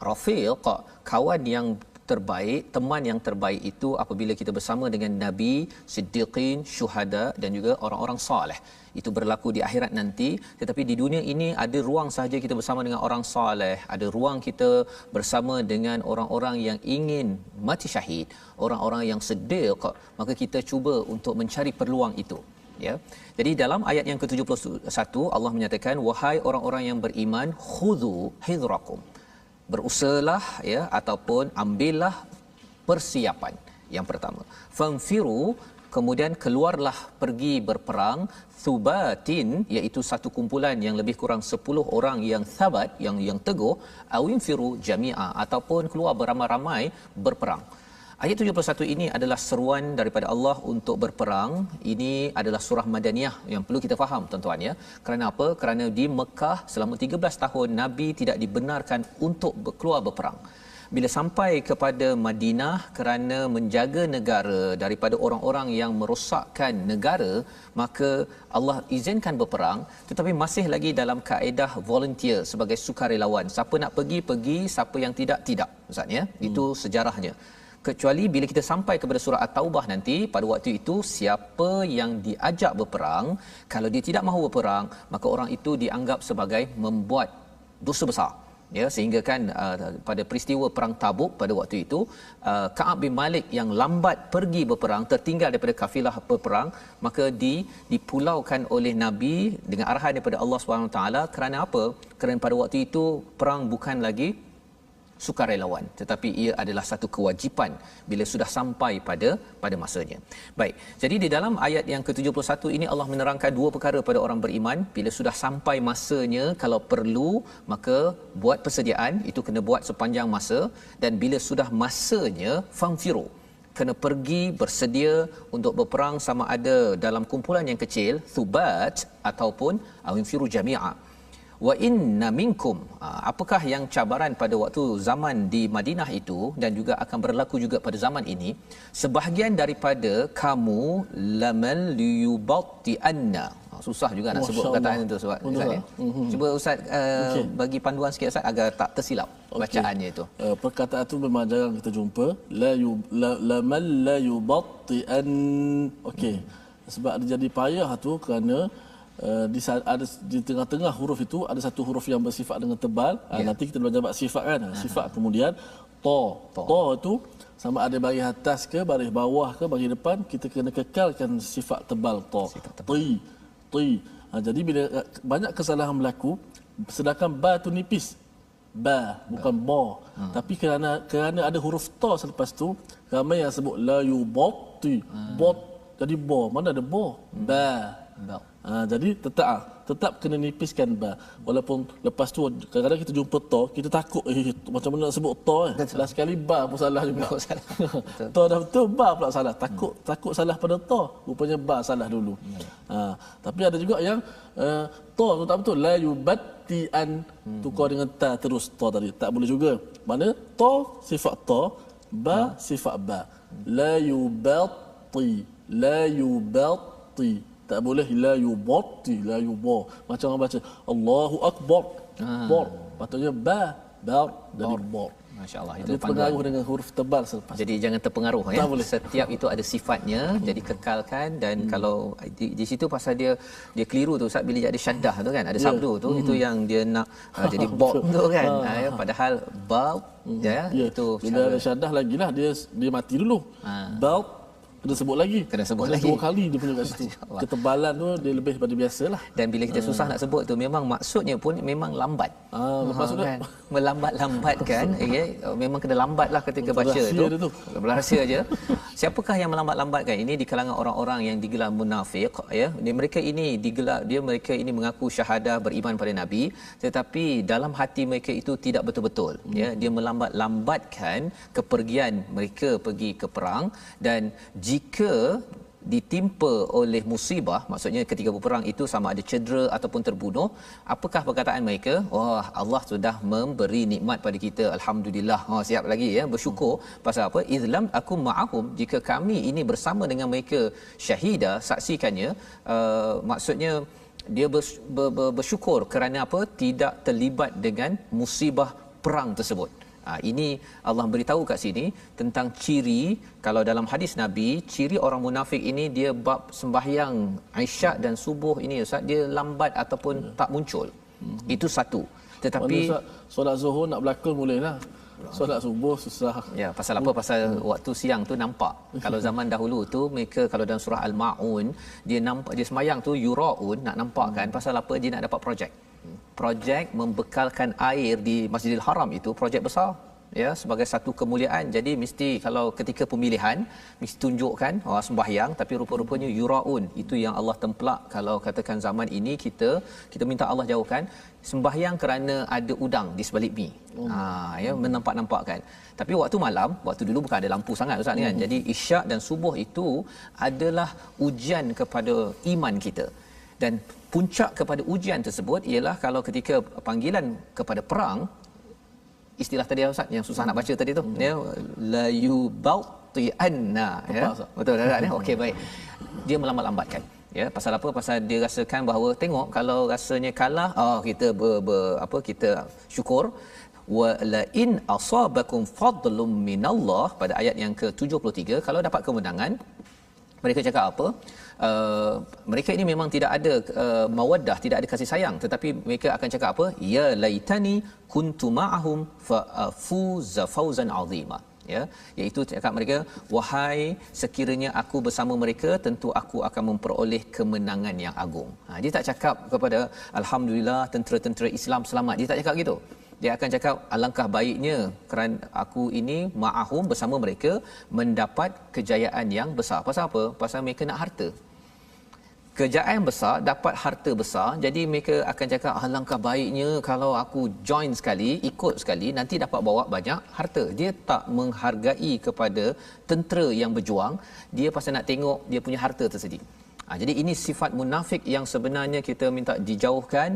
B: rafiq, kawan yang terbaik, teman yang terbaik itu apabila kita bersama dengan Nabi, Siddiqin, Syuhada dan juga orang-orang saleh. Itu berlaku di akhirat nanti, tetapi di dunia ini ada ruang sahaja kita bersama dengan orang saleh, ada ruang kita bersama dengan orang-orang yang ingin mati syahid, orang-orang yang siddiq, maka kita cuba untuk mencari peluang itu. Ya. Jadi dalam ayat yang ke-71 Allah menyatakan, wahai orang-orang yang beriman, khudhu hidrakum, berusahalah ya, ataupun ambillah persiapan. yang pertama. Fanfiru, kemudian keluarlah pergi berperang, thubatin, iaitu satu kumpulan yang lebih kurang 10 orang yang thabat, yang teguh, awinfiru jami'a, ataupun keluar beramai-ramai berperang. Ayat 71 ini adalah seruan daripada Allah untuk berperang. Ini adalah surah Madaniyah yang perlu kita faham tuan-tuan ya. Kerana apa? Kerana di Mekah selama 13 tahun Nabi tidak dibenarkan untuk keluar berperang. Bila sampai kepada Madinah, kerana menjaga negara daripada orang-orang yang merosakkan negara, maka Allah izinkan berperang, tetapi masih lagi dalam kaedah volunteer sebagai sukarelawan. Siapa nak pergi, siapa yang tidak. Ustaz ya. Itu sejarahnya. Kecuali bila kita sampai kepada surah At-Taubah nanti, pada waktu itu siapa yang diajak berperang, kalau dia tidak mahu berperang, maka orang itu dianggap sebagai membuat dosa besar. Ya, sehingga kan pada peristiwa perang Tabuk pada waktu itu, Ka'ab bin Malik yang lambat pergi berperang, tertinggal daripada kafilah berperang, maka dipulaukan oleh Nabi dengan arahan daripada Allah SWT. Kerana apa? Kerana pada waktu itu perang bukan lagi sukarelawan, tetapi ia adalah satu kewajipan bila sudah sampai pada masanya. Baik. Jadi di dalam ayat yang ke-71 ini Allah menerangkan dua perkara pada orang beriman. Bila sudah sampai masanya, kalau perlu maka buat persediaan, itu kena buat sepanjang masa, dan bila sudah masanya fanfiru, kena pergi bersedia untuk berperang, sama ada dalam kumpulan yang kecil thubat ataupun awinfiru jami'a. Wa inna minkum, apakah yang cabaran pada waktu zaman di Madinah itu dan juga akan berlaku juga pada zaman ini, sebahagian daripada kamu lamal liyubatti anna. Susah juga nak sebut perkataan itu sebab Ustaz ya. Cuba Ustaz bagi panduan sikit Ustaz agar tak tersilap bacaannya itu.
A: Perkataan itu memang jarang kita jumpa, lamal la yubatti an. Okey. Sebab dia jadi payah tu kerana di tengah-tengah huruf itu ada satu huruf yang bersifat dengan tebal. Nanti kita belajar bab sifat kan. Sifat kemudian ta itu sama ada baris atas ke baris bawah ke baris depan, kita kena kekalkan sifat tebal ta. Ti. Jadi bila banyak kesalahan berlaku, sedangkan ba tu nipis. Ba bukan ba. Tapi kerana ada huruf ta selepas tu, ramai yang sebut la yubatti. Bot jadi ba. Mana ada ba? Ba. Jadi tetap kena nipiskan ba. Walaupun lepas tu kadang-kadang kita jumpa ta, kita takut macam mana nak sebut ta Dah sekali ba pun salah juga. Ta dah betul, ba pula salah. Takut salah pada ta, rupanya ba salah dulu. Tapi ada juga yang ta tu tak betul, la yubatti an, tukar dengan ta terus ta tadi. Tak boleh juga. Mana ta sifat ta, ba sifat ba. La yubatti. Tak boleh la yubatti, la yuba. Macam orang baca Allahu Akbar. Bar. Patutnya ba. Bar. Jadi bar.
B: Masya-Allah,
A: itu pengaruh dengan huruf tebal selepas.
B: Jadi jangan terpengaruh ya. Setiap itu ada sifatnya, jadi kekalkan. Dan kalau di situ pasal dia keliru tu Ustaz, bila ada syaddah tu kan, ada sabdu tu, itu yang dia nak jadi bab tu kan. Padahal bab itu
A: bila ada syaddah lagilah dia mati dulu. Bab kena sebut lagi. Dua kali dia punya kat situ. Ketebalan tu dia lebih daripada biasalah.
B: Dan bila kita susah nak sebut tu, memang maksudnya pun memang lambat.
A: Maksudnya
B: kan? Melambat-lambatkan. Memang kena lambatlah ketika baca tu. Berahsia aja. Siapakah yang melambat-lambatkan? Ini di kalangan orang-orang yang digelar munafik ya. Mereka ini mengaku syahadah beriman pada Nabi, tetapi dalam hati mereka itu tidak betul-betul ya. Dia melambat-lambatkan kepergian mereka pergi ke perang. Dan jika ditimpa oleh musibah, maksudnya ketika berperang itu sama ada cedera ataupun terbunuh, apakah perkataan mereka? Wah, Allah sudah memberi nikmat pada kita, alhamdulillah. Siap lagi ya, bersyukur. Pasal apa? Izlam akum ma'ahum, jika kami ini bersama dengan mereka syahida, saksikannya, maksudnya dia bersyukur kerana apa? Tidak terlibat dengan musibah perang tersebut. Ini Allah beritahu kat sini tentang ciri, kalau dalam hadis Nabi, ciri orang munafik ini dia bab sembahyang Isyak dan subuh ini Ustaz, dia lambat ataupun tak muncul. Itu satu. Tetapi
A: solat zuhur nak berlakon bolehlah. Solat subuh susah.
B: Ya, pasal apa? Pasal waktu siang tu nampak. Kalau zaman dahulu tu mereka, kalau dalam surah Al-Maun, dia nampak, dia sembahyang tu yuraun, nak nampak kan, pasal apa? Dia nak dapat projek. Projek membekalkan air di Masjidil Haram itu projek besar. ya sebagai satu kemuliaan. Jadi mesti kalau ketika pemilihan mesti tunjukkan sembahyang, tapi rupa-rupanya yuraun, itu yang Allah templak. Kalau katakan zaman ini kita minta Allah jauhkan sembahyang kerana ada udang di sebalik mi. Ya menampak-nampakkan. Tapi waktu malam, waktu dulu bukan ada lampu sangat Ustaz kan. Jadi isyak dan subuh itu adalah ujian kepada iman kita. Dan puncak kepada ujian tersebut ialah kalau ketika panggilan kepada perang, istilah tadi Ustaz yang susah nak baca tadi tu, ya, la yubti'anna, ya. Betul tak ya? Okey, baik. Dia melambat-lambatkan. Ya, pasal apa? Pasal dia rasakan bahawa tengok kalau rasanya kalah, kita kita syukur. Wa la in asabakum fadlum minallah, pada ayat yang ke-73, kalau dapat kemenangan, mereka cakap apa? Mereka ini memang tidak ada mawaddah, tidak ada kasih sayang, tetapi mereka akan cakap apa? Ya laitani kuntu ma'ahum fa afuza fawzan 'azima. Ya, iaitu cakap mereka, wahai sekiranya aku bersama mereka, tentu aku akan memperoleh kemenangan yang agung. Dia tak cakap kepada alhamdulillah tentera-tentera Islam selamat. Dia tak cakap gitu. Dia akan cakap alangkah baiknya kerana aku ini ma'ahum, bersama mereka, mendapat kejayaan yang besar. Pasal apa? Pasal mereka nak harta. Kejayaan besar, dapat harta besar. Jadi mereka akan cakap alangkah baiknya kalau aku join sekali, ikut sekali, nanti dapat bawa banyak harta. Dia tak menghargai kepada tentera yang berjuang. Dia pasal nak tengok dia punya harta tersedia. Jadi ini sifat munafik yang sebenarnya kita minta dijauhkan,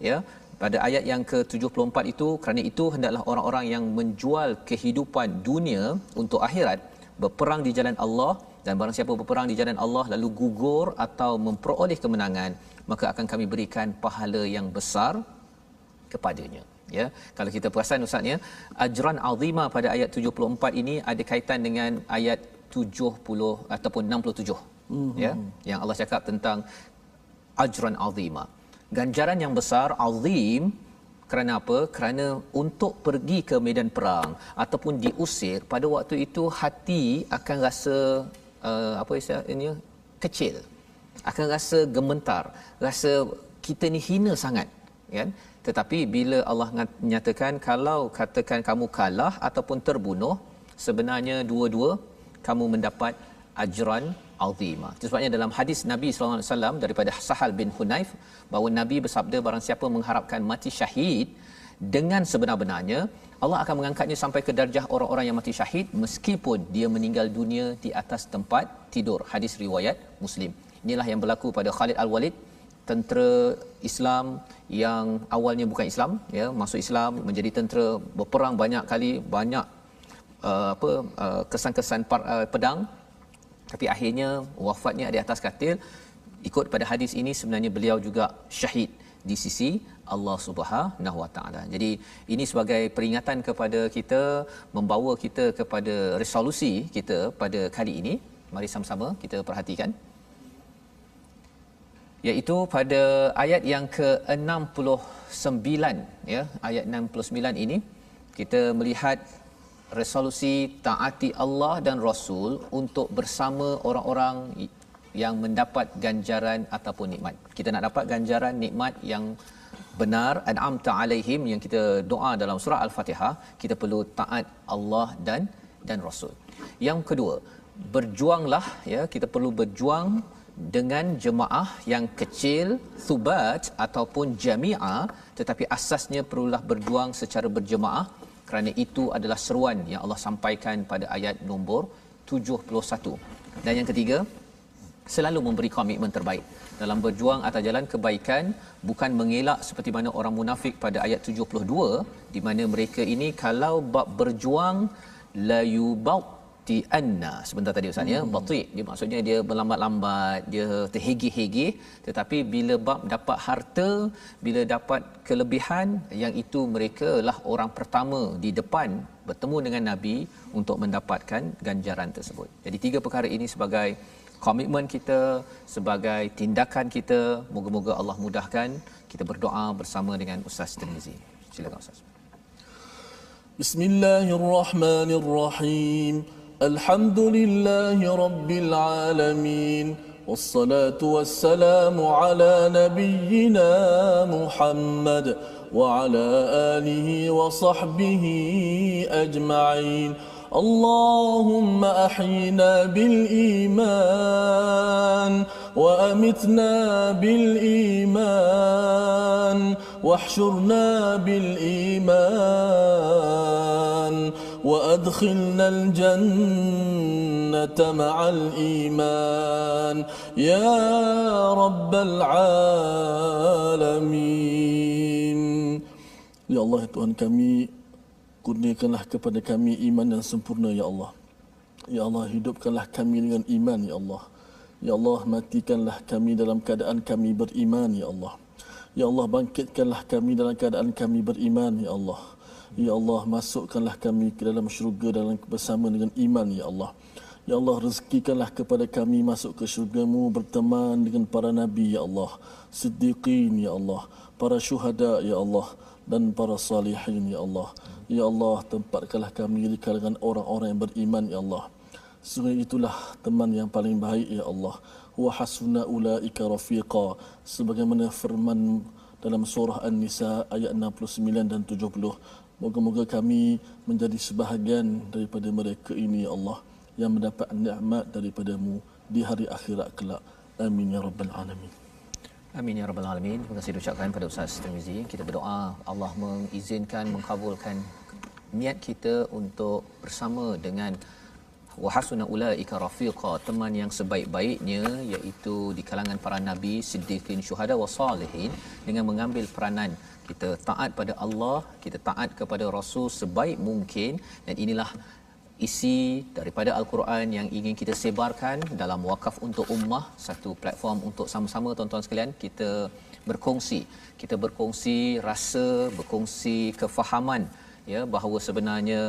B: ya. Pada ayat yang ke-74 itu, kerana itu hendaklah orang-orang yang menjual kehidupan dunia untuk akhirat berperang di jalan Allah, dan barang siapa berperang di jalan Allah lalu gugur atau memperoleh kemenangan, maka akan kami berikan pahala yang besar kepadanya. Ya, kalau kita perasan Ustaz ya, ajran azima pada ayat 74 ini ada kaitan dengan ayat 70 ataupun 67. Ya, yang Allah cakap tentang ajran azima. Ganjaran yang besar, azim. Kerana apa? Kerana untuk pergi ke medan perang ataupun diusir, pada waktu itu hati akan rasa istilahnya kecil. Akan rasa gemetar, rasa kita ni hina sangat, kan? Tetapi bila Allah nyatakan kalau katakan kamu kalah ataupun terbunuh, sebenarnya dua-dua kamu mendapat ajran azimah. Itu sebabnya dalam hadis Nabi sallallahu alaihi wasallam daripada Sahal bin Hunayf, bahawa Nabi bersabda, barang siapa mengharapkan mati syahid dengan sebenar-benarnya, Allah akan mengangkatnya sampai ke darjah orang-orang yang mati syahid meskipun dia meninggal dunia di atas tempat tidur. Hadis riwayat Muslim. Inilah yang berlaku pada Khalid Al-Walid, tentera Islam yang awalnya bukan Islam, ya, masuk Islam, menjadi tentera, berperang banyak kali, banyak kesan-kesan pedang, tapi akhirnya wafatnya di atas katil. Ikut pada hadis ini, sebenarnya beliau juga syahid di sisi Allah Subhanahu Wa Taala. Jadi ini sebagai peringatan kepada kita, membawa kita kepada resolusi kita pada kali ini. Mari sama-sama kita perhatikan, iaitu pada ayat yang ke-69, ya, ayat 69 ini kita melihat resolusi taati Allah dan Rasul untuk bersama orang-orang yang mendapat ganjaran ataupun nikmat. Kita nak dapat ganjaran nikmat yang benar, an'amta alaihim, yang kita doa dalam surah Al-Fatihah, kita perlu taat Allah dan Rasul. Yang kedua, berjuanglah, ya, kita perlu berjuang dengan jemaah yang kecil, thubat ataupun jami'ah, tetapi asasnya perlulah berjuang secara berjemaah, kerana itu adalah seruan yang Allah sampaikan pada ayat nombor 71. Dan yang ketiga, selalu memberi komitmen terbaik dalam berjuang atas jalan kebaikan, bukan mengelak seperti mana orang munafik pada ayat 72, di mana mereka ini kalau bab berjuang la yubti'anna, sebentar tadi Ustaz ya, bati', dia maksudnya dia berlambat-lambat, dia terhegih-hegih, tetapi bila bab dapat harta, bila dapat kelebihan, yang itu mereka lah orang pertama di depan bertemu dengan Nabi untuk mendapatkan ganjaran tersebut. Jadi tiga perkara ini sebagai komitmen kita, sebagai tindakan kita. Moga-moga Allah mudahkan. Kita berdoa bersama dengan Ustaz Tirmizi. Silakan Ustaz.
A: Bismillahirrahmanirrahim. Alhamdulillahi rabbil alamin. والصلاة والسلام على نبينا محمد وعلى آله وصحبه أجمعين. اللهم أحينا بالإيمان وأمتنا بالإيمان واحشرنا بالإيمان وأدخلنا الجنة مع الإيمان يا رب العالمين. Ya Allah, Tuhan kami, kurniakanlah kepada kami iman yang sempurna ya Allah. Ya Allah, hidupkanlah kami dengan iman ya Allah. Ya Allah, matikanlah kami dalam keadaan kami beriman ya Allah. Ya Allah, bangkitkanlah kami dalam keadaan kami beriman ya Allah. Ya Allah, masukkanlah kami ke dalam syurga dalam bersama dengan iman ya Allah. Ya Allah, rezekikanlah kepada kami masuk ke syurga-Mu berteman dengan para nabi ya Allah, siddiqin ya Allah, para syuhada ya Allah, dan para salihin ya Allah. Ya Allah, tempatkanlah kami di kalangan orang-orang yang beriman ya Allah. Sungguh itulah teman yang paling baik ya Allah. Wa hasuna ulaika rafiqa, sebagaimana firman dalam surah An-Nisa ayat 69 dan 70. Moga-moga kami menjadi sebahagian daripada mereka ini ya Allah, yang mendapat nikmat daripada-Mu di hari akhirat kelak. Amin ya rabbal alamin.
B: Amin ya rabbal alamin. Terima kasih diucapkan pada Ustaz Tirmizi. Kita berdoa Allah mengizinkan, mengkabulkan niat kita untuk bersama dengan wahasuna ulaika rafiqa, teman yang sebaik-baiknya, iaitu di kalangan para nabi, siddiqin, syuhada wa salihin, dengan mengambil peranan kita taat pada Allah, kita taat kepada Rasul sebaik mungkin. Dan inilah isi daripada Al-Quran yang ingin kita sebarkan dalam Wakaf untuk Ummah, satu platform untuk sama-sama tuan-tuan sekalian kita berkongsi rasa, berkongsi kefahaman ya, bahawa sebenarnya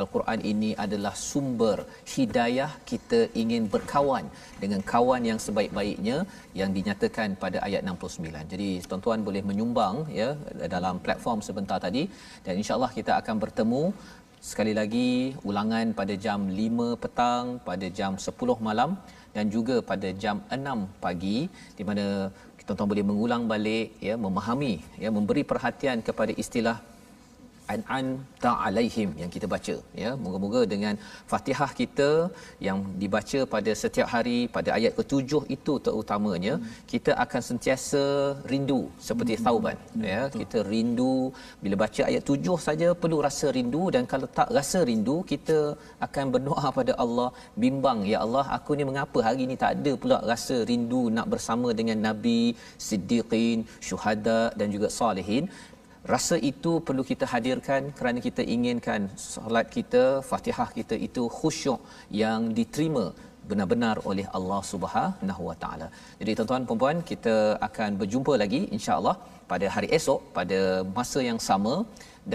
B: Al-Quran ini adalah sumber hidayah. Kita ingin berkawan dengan kawan yang sebaik-baiknya yang dinyatakan pada ayat 69. Jadi tuan-tuan boleh menyumbang ya dalam platform sebentar tadi, dan insya-Allah kita akan bertemu sekali lagi ulangan pada jam 5 petang, pada jam 10 malam dan juga pada jam 6 pagi, di mana tuan-tuan boleh mengulang balik ya, memahami ya, memberi perhatian kepada istilah an'amta alaihim yang kita baca ya. Moga-moga dengan Fatihah kita yang dibaca pada setiap hari pada ayat ke-7 itu terutamanya, kita akan sentiasa rindu seperti Thauban ya. Kita rindu bila baca ayat 7 saja, perlu rasa rindu, dan kalau tak rasa rindu, kita akan berdoa pada Allah, bimbang, ya Allah, aku ni mengapa hari ni tak ada pula rasa rindu nak bersama dengan nabi, siddiqin, syuhada dan juga salihin. Rasa itu perlu kita hadirkan kerana kita inginkan solat kita, Fatihah kita itu khusyuk yang diterima benar-benar oleh Allah Subhanahu Wa Taala. Jadi tuan-tuan dan puan-puan, kita akan berjumpa lagi insya-Allah pada hari esok pada masa yang sama,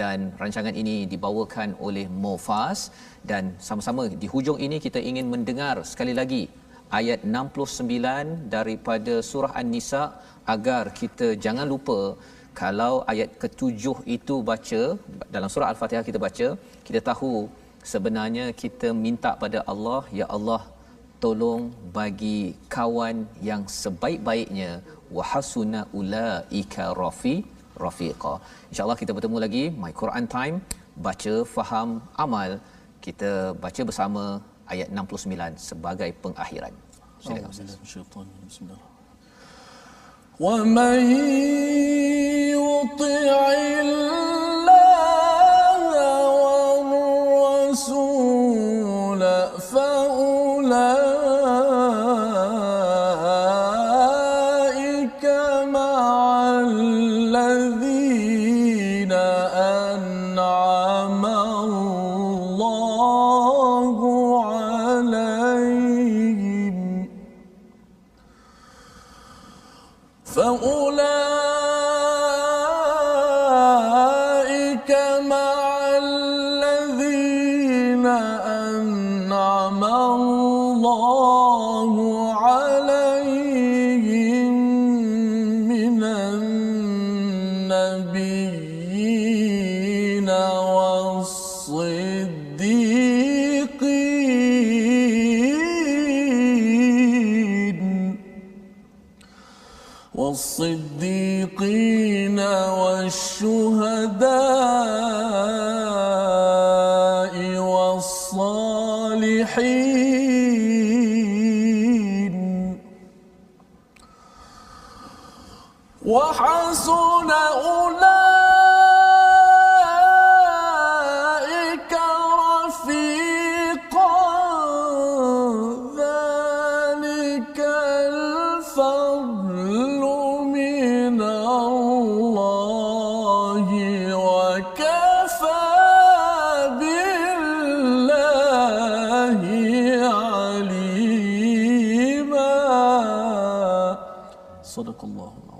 B: dan rancangan ini dibawakan oleh Mofaz, dan sama-sama di hujung ini kita ingin mendengar sekali lagi ayat 69 daripada surah An-Nisa, agar kita jangan lupa. Kalau ayat ke-7 itu baca dalam surah Al-Fatihah, kita baca, kita tahu sebenarnya kita minta pada Allah, ya Allah, tolong bagi kawan yang sebaik-baiknya, wa hasuna ulaika rafiqa. Insya-Allah kita bertemu lagi My Quran Time, baca, faham, amal. Kita baca bersama ayat 69 sebagai pengakhiran. Silakan Ustaz.
A: Bismillah. ومن يطع الله والرسول فأولئك مع الذين أنعم الله عليهم فأولئك مع الذين أنعم الله عليهم من النبيين والصديقين والصديقين والشهداء والصالحين وحسن أولئك رفيقا ذلك الفضل من الله وكفى بالله عليما. صدق الله.